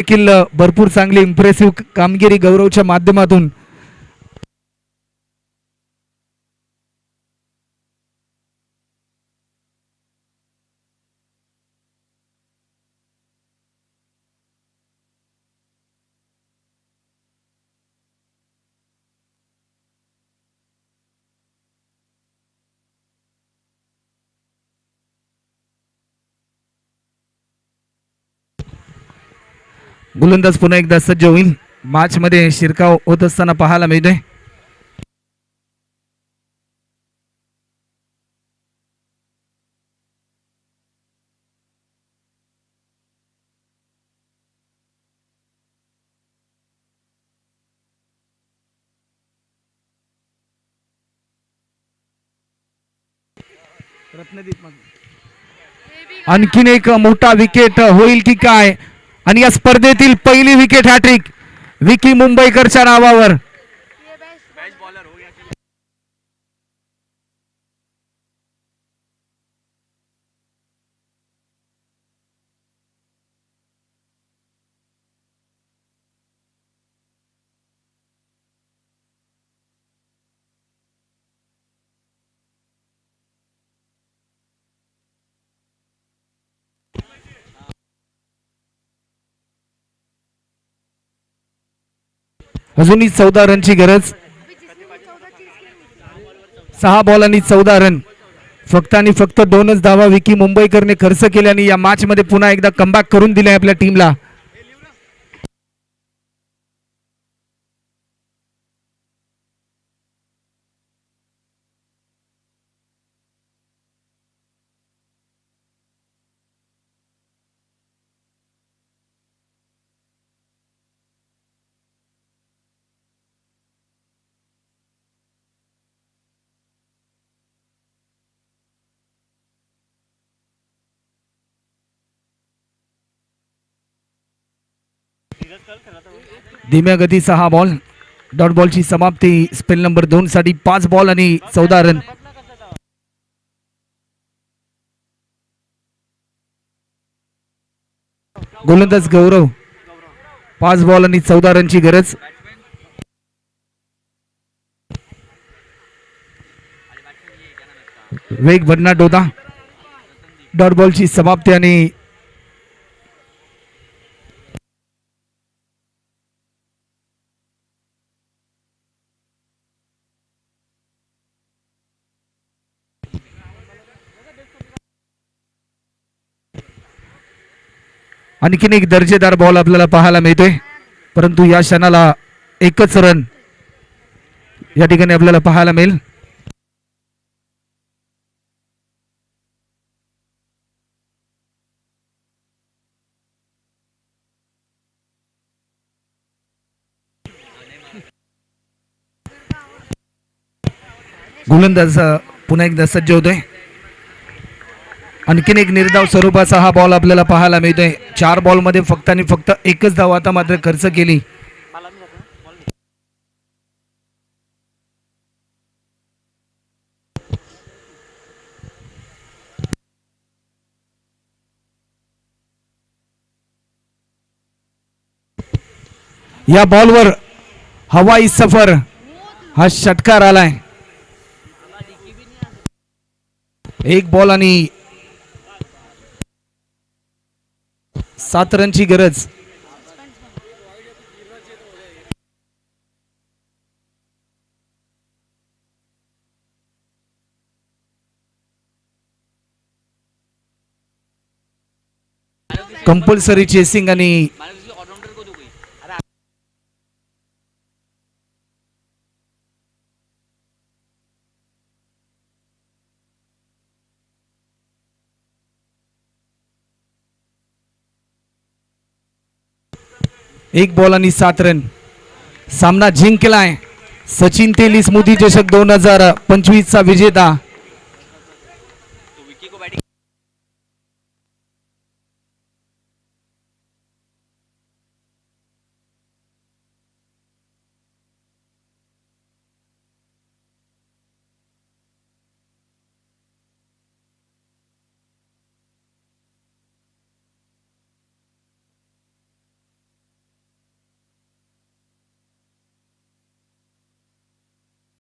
देखील भरपूर चांगली इम्प्रेसिव्ह कामगिरी गौरवच्या माध्यमातून गोलंदाज पुन्हा एकदा सज्ज होईल. मॅच मध्ये शिरकाव होत असताना पाहायला मिळतोय. आणखीन एक मोठा विकेट होईल की काय, आणि या स्पर्धेतील पहिली विकेट हॅट्रिक विकी मुंबईकरच्या नावावर. अजूनही 14 रनची गरज. 6 बॉल आणि 14 रन. फक्त आणि फक्त 2च धावा विकी मुंबईकरने खर्च केल्याने या मॅच मध्ये पुन्हा एकदा कमबॅक करून दिले आपल्या टीमला. धीम्या गतीचा हा बॉल. डॉट बॉलची समाप्ती स्पेल नंबर 2 साठी. 5 बॉल आणि 14 रन. गोलंदाज गौरव. 5 बॉल आणि 14 रनची गरज. वेग भन्नाट होता. डॉट बॉलची समाप्ती आणि आणखीन एक दर्जेदार बॉल आपल्याला पाहायला मिळतोय, परंतु या क्षणाला एकच रन या ठिकाणी आपल्याला पाहायला मिळेल. गोलंदाज पुन्हा एकदा सज्ज होतोय. आणखीन एक निर्धाव स्वरूपाचा हा बॉल आपल्याला पाहायला मिळतोय. 4 बॉल मध्ये फक्त आणि फक्त एकच धाव आता मात्र खर्च केली. या बॉलवर हवाई सफर हा षटकार आलाय. 1 बॉल आणि 7 रनची गरज. कंपल्सरी चेसिंग आणि एक बॉल आणि 7 रन. सामना जिंकलाय. सचिन तेली स्मृती चषक 2025 चा विजेता